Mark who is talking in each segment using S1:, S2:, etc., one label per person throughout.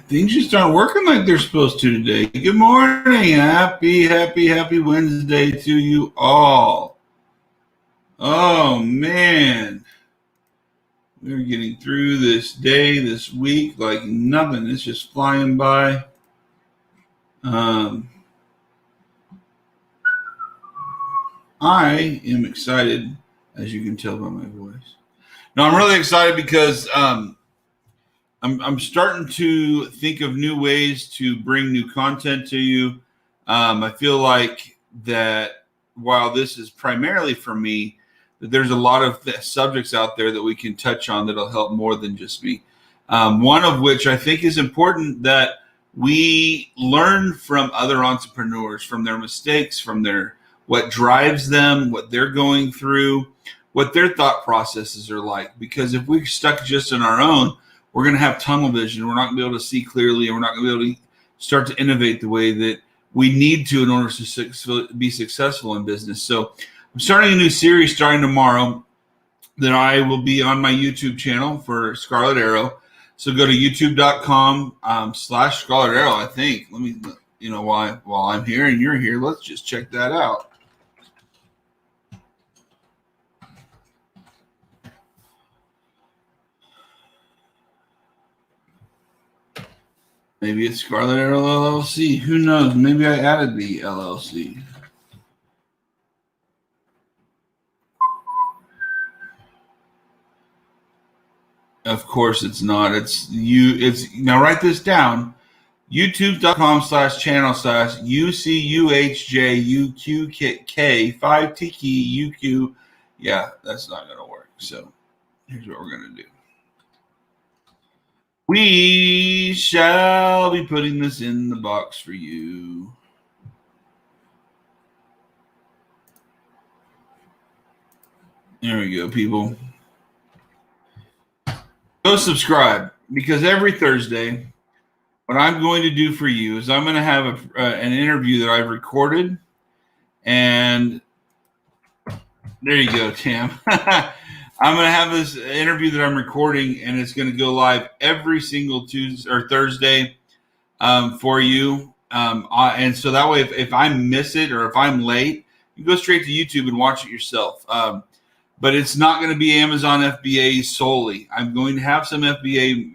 S1: Things just aren't working like they're supposed to today. Good morning. Happy Wednesday to you all. Oh, man. We're getting through this day, this week like nothing. It's just flying by. Um, I am excited, as you can tell by my voice. No, I'm really excited because I'm starting to think of new ways to bring new content to you. I feel like that while this is primarily for me, that there's a lot of subjects out there that we can touch on that'll help more than just me. One of which I think is important that we learn from other entrepreneurs, from their mistakes, from their what drives them, what they're going through, what their thought processes are like. Because if we're stuck just in our own, we're going to have tunnel vision. We're not going to be able to see clearly, and we're not going to be able to start to innovate the way that we need to in order to be successful in business. So I'm starting a new series starting tomorrow that I will be on my YouTube channel for Scarlet Arrow. So go to youtube.com/Scarlet Arrow, I think. Let me, while I'm here and you're here, let's just check that out. Maybe it's Scarlet Arrow LLC. Who knows? Maybe I added the LLC. Of course it's not. It's now write this down. YouTube.com/channel/UCUHJUQK5TKUQ. Yeah, that's not going to work. So here's what we're going to do. We shall be putting this in the box for you. There we go, people. Go subscribe, because every Thursday, what I'm going to do for you is I'm going to have an interview that I've recorded. And there you go, Tam. I'm going to have this interview that I'm recording, and it's going to go live every single Tuesday or Thursday for you. And so that way, if I miss it or if I'm late, you go straight to YouTube and watch it yourself. But it's not going to be Amazon FBA solely. I'm going to have some FBA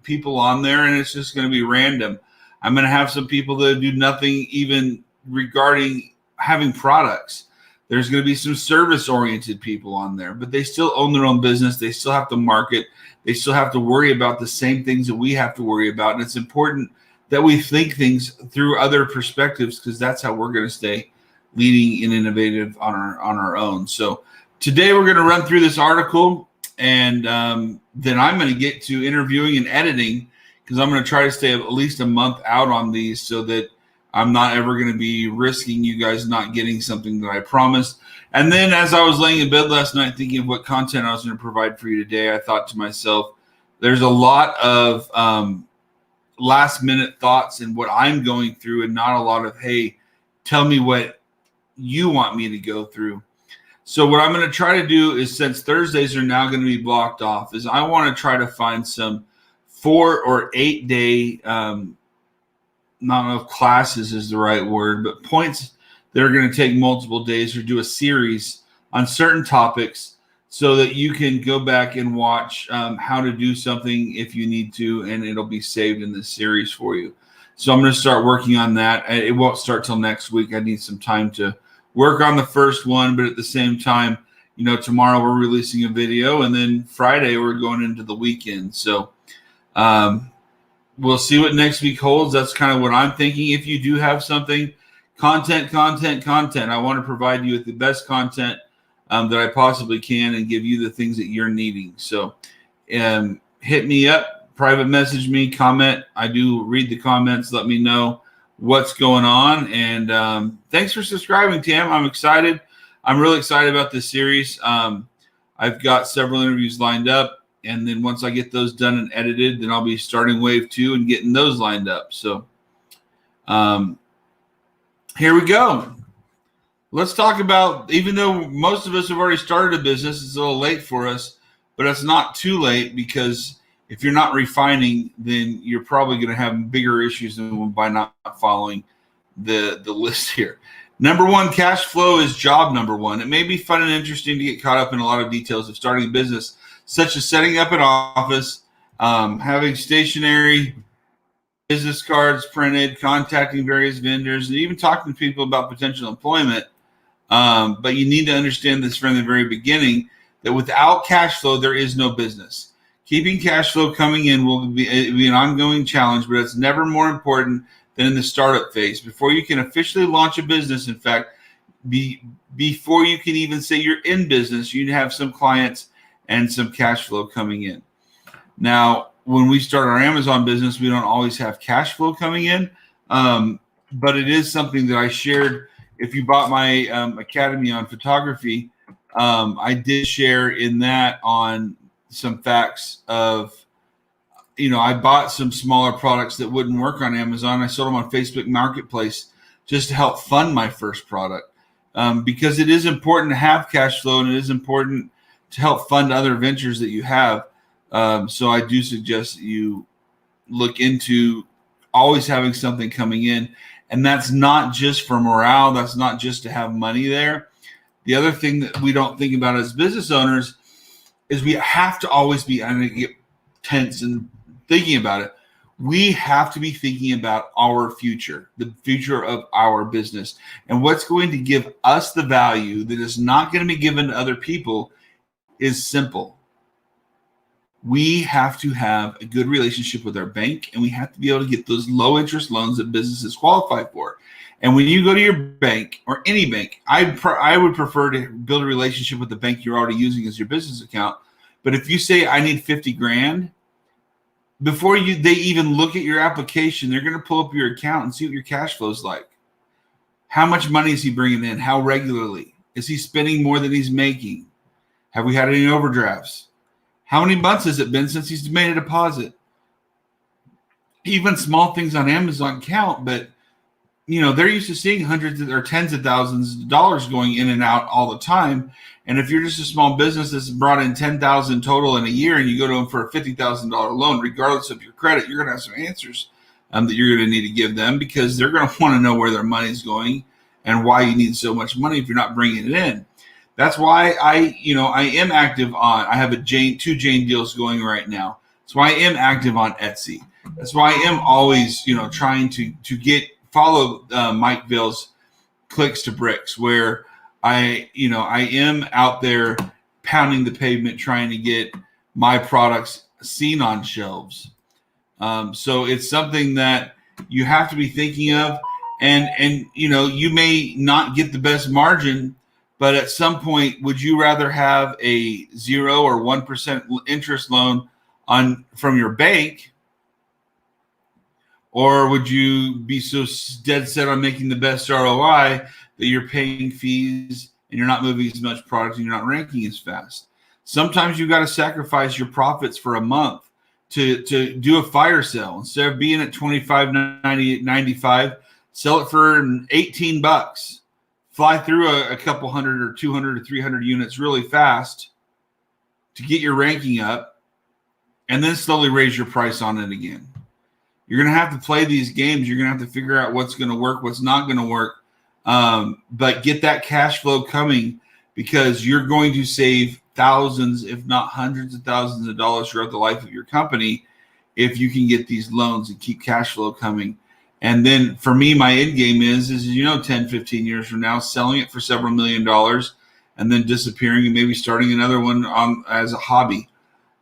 S1: people on there, and it's just going to be random. I'm going to have some people that do nothing even regarding having products. There's going to be some service-oriented people on there, but they still own their own business. They still have to market. They still have to worry about the same things that we have to worry about. And it's important that we think things through other perspectives, because that's how we're going to stay leading and innovative on our own. So today we're going to run through this article, and then I'm going to get to interviewing and editing, because I'm going to try to stay at least a month out on these so that I'm not ever going to be risking you guys not getting something that I promised. And then as I was laying in bed last night thinking of what content I was going to provide for you today, I thought to myself, there's a lot of last minute thoughts and what I'm going through, and not a lot of, hey, tell me what you want me to go through. So what I'm going to try to do is, since Thursdays are now going to be blocked off, is I want to try to find some 4 or 8 day, not know if classes is the right word, but points that are going to take multiple days, or do a series on certain topics so that you can go back and watch how to do something if you need to, and it'll be saved in this series for you. So I'm going to start working on that. It won't start till next week. I need some time to work on the first one, but at the same time, tomorrow we're releasing a video, and then Friday we're going into the weekend. So we'll see what next week holds. That's kind of what I'm thinking. If you do have something, content, I want to provide you with the best content that I possibly can, and give you the things that you're needing. So hit me up, private message me, comment. I do read the comments. Let me know what's going on. And thanks for subscribing, Tam. I'm excited. I'm really excited about this series. I've got several interviews lined up. And then once I get those done and edited, then I'll be starting wave 2 and getting those lined up. So here we go. Let's talk about, even though most of us have already started a business, it's a little late for us, but it's not too late, because if you're not refining, then you're probably going to have bigger issues than by not following the list here. Number one, cash flow is job number one. It may be fun and interesting to get caught up in a lot of details of starting a business, such as setting up an office, having stationery, business cards printed, contacting various vendors, and even talking to people about potential employment. But you need to understand this from the very beginning, that without cash flow, there is no business. Keeping cash flow coming in will be an ongoing challenge, but it's never more important than in the startup phase. Before you can officially launch a business, in fact, before you can even say you're in business, you have some clients and some cash flow coming in. Now, when we start our Amazon business, we don't always have cash flow coming in, but it is something that I shared. If you bought my Academy on photography, I did share in that on some facts of, I bought some smaller products that wouldn't work on Amazon. I sold them on Facebook Marketplace just to help fund my first product, because it is important to have cash flow, and it is important to help fund other ventures that you have. So I do suggest that you look into always having something coming in. And that's not just for morale. That's not just to have money there. The other thing that we don't think about as business owners is we have to always be, I'm going to get tense and thinking about it. We have to be thinking about our future, the future of our business, and what's going to give us the value that is not going to be given to other people is simple. We have to have a good relationship with our bank, and we have to be able to get those low interest loans that businesses qualify for. And when you go to your bank or any bank, I would prefer to build a relationship with the bank you're already using as your business account. But if you say I need 50 grand, before they even look at your application, they're going to pull up your account and see what your cash flow is like. How much money is he bringing in? How regularly? Is he spending more than he's making? Have we had any overdrafts? How many months has it been since he's made a deposit? Even small things on Amazon count, but they're used to seeing hundreds or tens of thousands of dollars going in and out all the time. And if you're just a small business that's brought in $10,000 total in a year, and you go to them for a $50,000 loan, regardless of your credit, you're going to have some answers that you're going to need to give them, because they're going to want to know where their money's going and why you need so much money if you're not bringing it in. That's why I am active on. I have two Jane deals going right now. That's why I am active on Etsy. That's why I am always trying to follow Mike Vale's Clicks to Bricks, where I am out there pounding the pavement trying to get my products seen on shelves. So it's something that you have to be thinking of, and you may not get the best margin, but at some point, would you rather have a 0 or 1% interest loan from your bank, or would you be so dead set on making the best ROI that you're paying fees and you're not moving as much product and you're not ranking as fast? Sometimes you got to sacrifice your profits for a month to do a fire sale. Instead of being at $25.95, sell it for $18. Fly through a couple hundred or 200 or 300 units really fast to get your ranking up, and then slowly raise your price on it again. You're going to have to play these games. You're going to have to figure out what's going to work, what's not going to work, but get that cash flow coming, because you're going to save thousands, if not hundreds of thousands of dollars throughout the life of your company if you can get these loans and keep cash flow coming. And then for me, my end game is 10, 15 years from now, selling it for several $1 million and then disappearing and maybe starting another one as a hobby.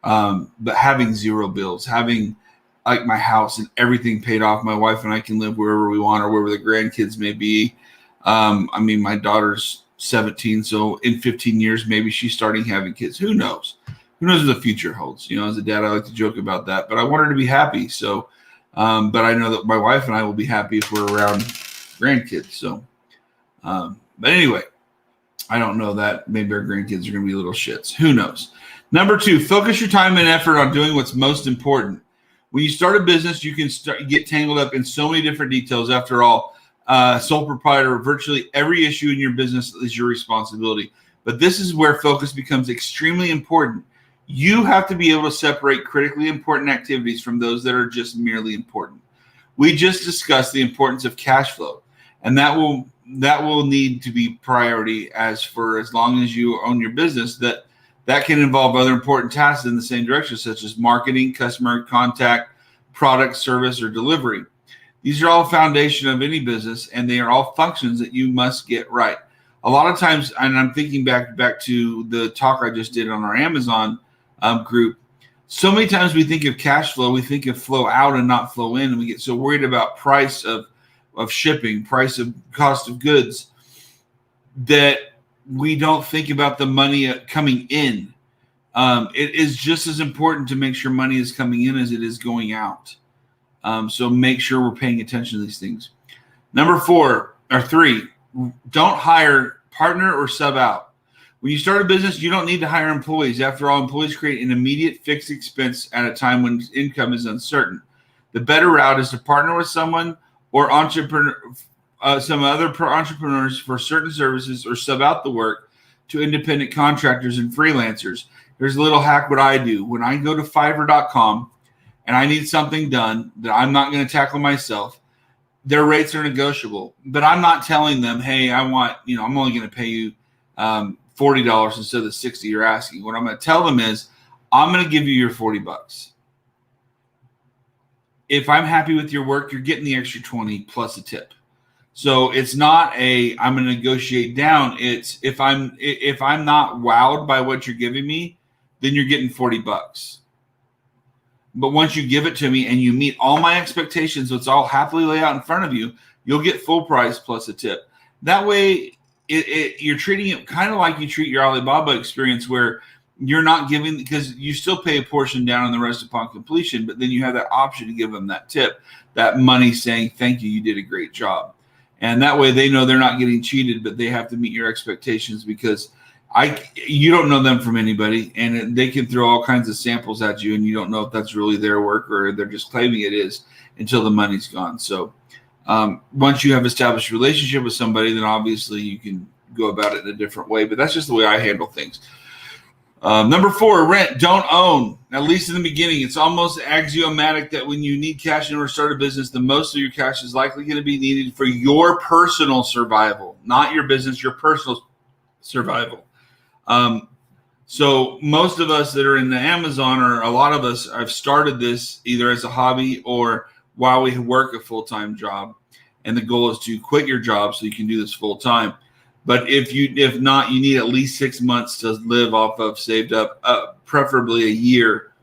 S1: But having zero bills, having like my house and everything paid off, my wife and I can live wherever we want or wherever the grandkids may be. My daughter's 17, so in 15 years, maybe she's starting having kids. Who knows? Who knows what the future holds? As a dad, I like to joke about that, but I want her to be happy. So, but I know that my wife and I will be happy if we're around grandkids. So, but anyway, I don't know that. Maybe our grandkids are going to be little shits. Who knows? Number 2, focus your time and effort on doing what's most important. When you start a business, you can get tangled up in so many different details. After all, sole proprietor, virtually every issue in your business is your responsibility. But this is where focus becomes extremely important. You have to be able to separate critically important activities from those that are just merely important. We just discussed the importance of cash flow, and that will need to be priority as long as you own your business. That can involve other important tasks in the same direction, such as marketing, customer contact, product, service, or delivery. These are all foundation of any business, and they are all functions that you must get right. A lot of times, and I'm thinking back to the talk I just did on our Amazon group. So many times we think of cash flow, we think of flow out and not flow in, and we get so worried about price of shipping, price of cost of goods, that we don't think about the money coming in. It is just as important to make sure money is coming in as it is going out. So make sure we're paying attention to these things. Number 3, don't hire, partner, or sub out. When you start a business, you don't need to hire employees. After all, employees create an immediate fixed expense at a time when income is uncertain. The better route is to partner with someone or some other entrepreneurs for certain services, or sub out the work to independent contractors and freelancers. Here's a little hack what I do. When I go to Fiverr.com and I need something done that I'm not going to tackle myself, their rates are negotiable. But I'm not telling them, hey, I'm only going to pay you $40 instead of the $60 you're asking. What I'm going to tell them is, I'm going to give you your $40. If I'm happy with your work, you're getting the extra 20 plus a tip. So it's not I'm going to negotiate down. It's if I'm not wowed by what you're giving me, then you're getting $40. But once you give it to me and you meet all my expectations, so it's all happily laid out in front of you, you'll get full price plus a tip. That way, you're treating it kind of like you treat your Alibaba experience, where you're not giving, because you still pay a portion down and the rest upon completion, but then you have that option to give them that tip, that money saying, thank you, you did a great job. And that way they know they're not getting cheated, but they have to meet your expectations, because you don't know them from anybody, and they can throw all kinds of samples at you, and you don't know if that's really their work or they're just claiming it is until the money's gone. So once you have established a relationship with somebody, then obviously you can go about it in a different way, but that's just the way I handle things. Number 4, rent, don't own, at least in the beginning. It's almost axiomatic that when you need cash in order to start a business, the most of your cash is likely going to be needed for your personal survival, not your business, your personal survival. So most of us that are in the Amazon, or a lot of us, have started this either as a hobby or while we work a full-time job. And the goal is to quit your job so you can do this full-time. But if not, you need at least 6 months to live off of, saved up, preferably a year,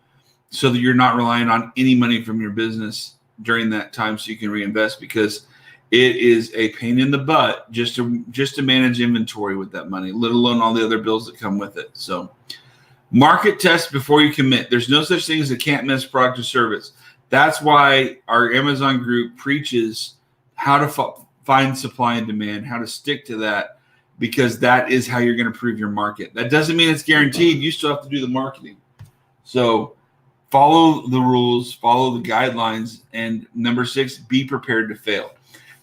S1: so that you're not relying on any money from your business during that time, so you can reinvest, because it is a pain in the butt just to manage inventory with that money, let alone all the other bills that come with it. So market test before you commit. There's no such thing as a can't miss product or service. That's why our Amazon group preaches how to find supply and demand, how to stick to that, because that is how you're going to prove your market. That doesn't mean it's guaranteed. You still have to do the marketing. So follow the rules, follow the guidelines. And number 6, be prepared to fail.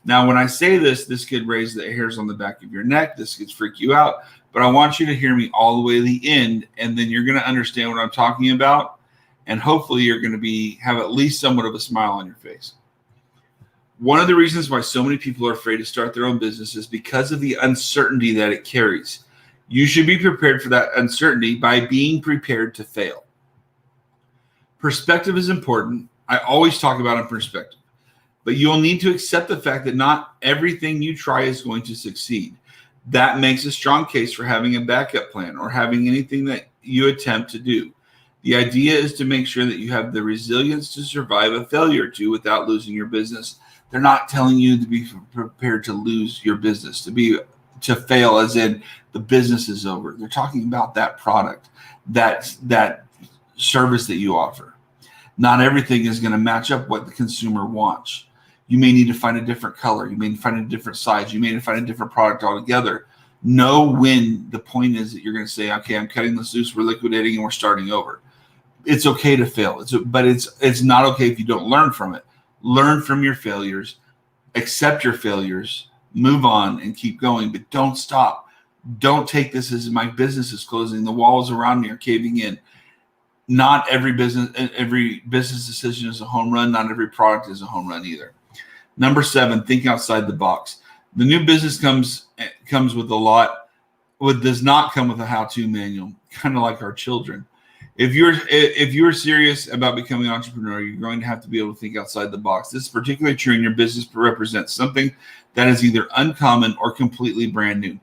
S1: Now, when I say this could raise the hairs on the back of your neck. This could freak you out. But I want you to hear me all the way to the end, and then you're going to understand what I'm talking about. And hopefully you're going to have at least somewhat of a smile on your face. One of the reasons why so many people are afraid to start their own business is because of the uncertainty that it carries. You should be prepared for that uncertainty by being prepared to fail. Perspective is important. I always talk about perspective. But you'll need to accept the fact that not everything you try is going to succeed. That makes a strong case for having a backup plan or having anything that you attempt to do. The idea is to make sure that you have the resilience to survive a failure or two without losing your business. They're not telling you to be prepared to lose your business, to fail as in the business is over. They're talking about that product, that service that you offer. Not everything is going to match up what the consumer wants. You may need to find a different color. You may find a different size. You may find a different product altogether. Know when the point is that you're going to say, okay, I'm cutting this loose, we're liquidating, and we're starting over. It's okay to fail, but it's not okay if you don't learn from it. Learn from your failures, accept your failures, move on, and keep going. But don't stop. Don't take this as my business is closing. The walls around me are caving in. not every business decision is a home run. Not every product is a home run either. Number 7, think outside the box. The new business comes with a lot. What does not come with a how-to manual, kind of like our children. If you're serious about becoming an entrepreneur, you're going to have to be able to think outside the box. This is particularly true in your business represents something that is either uncommon or completely brand new.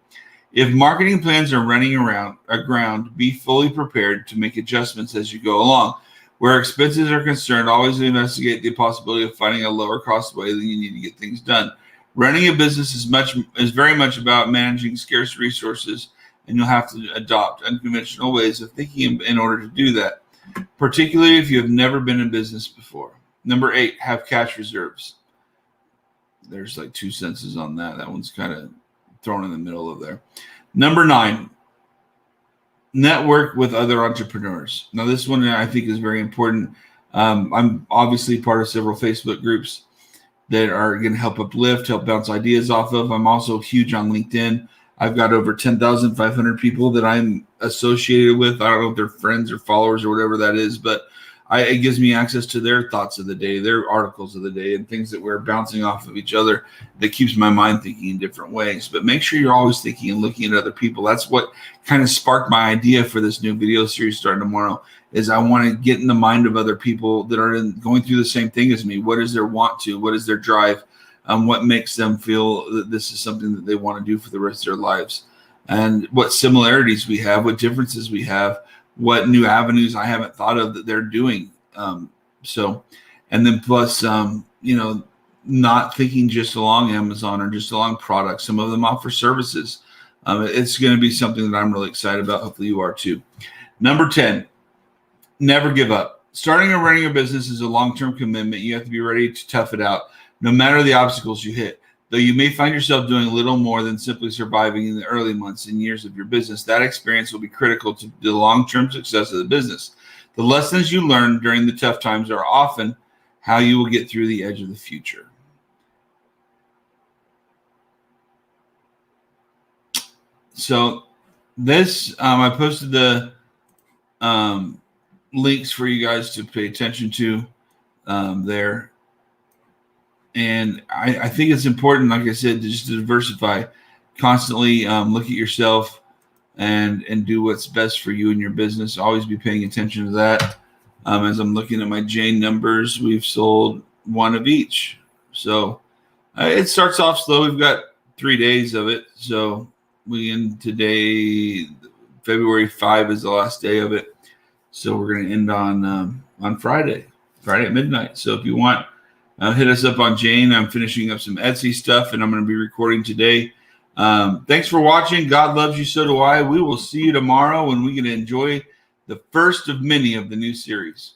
S1: If marketing plans are running aground, be fully prepared to make adjustments as you go along. Where expenses are concerned, always investigate the possibility of finding a lower cost way than you need to get things done. Running a business is very much about managing scarce resources, and you'll have to adopt unconventional ways of thinking in order to do that, particularly if you have never been in business before. Number 8, have cash reserves. There's like 2 sentences on that. That one's kind of thrown in the middle of there. Number 9, network with other entrepreneurs. Now, this one I think is very important. I'm obviously part of several Facebook groups that are going to help uplift, help bounce ideas off of. I'm also huge on LinkedIn. I've got over 10,500 people that I'm associated with. I don't know if they're friends or followers or whatever that is, but it gives me access to their thoughts of the day, their articles of the day, and things that we're bouncing off of each other that keeps my mind thinking in different ways. But make sure you're always thinking and looking at other people. That's what kind of sparked my idea for this new video series starting tomorrow, is I want to get in the mind of other people that are going through the same thing as me. What is their want to? What is their drive? What makes them feel that this is something that they want to do for the rest of their lives? And what similarities we have, what differences we have, what new avenues I haven't thought of that they're doing. And then plus, not thinking just along Amazon or just along products. Some of them offer services. It's going to be something that I'm really excited about. Hopefully you are too. Number 10, never give up. Starting or running a business is a long-term commitment. You have to be ready to tough it out, no matter the obstacles you hit. Though you may find yourself doing a little more than simply surviving in the early months and years of your business, that experience will be critical to the long-term success of the business. The lessons you learn during the tough times are often how you will get through the edge of the future. So this, I posted the links for you guys to pay attention to there. And I think it's important, like I said, just to diversify, constantly look at yourself and do what's best for you and your business. Always be paying attention to that. As I'm looking at my Jane numbers, we've sold 1 of each. So it starts off slow. We've got 3 days of it. So we end today, February 5 is the last day of it. So we're going to end on Friday at midnight. So if you want, hit us up on Jane. I'm finishing up some Etsy stuff, and I'm going to be recording today. Thanks for watching. God loves you, so do I. We will see you tomorrow when we get to enjoy the first of many of the new series.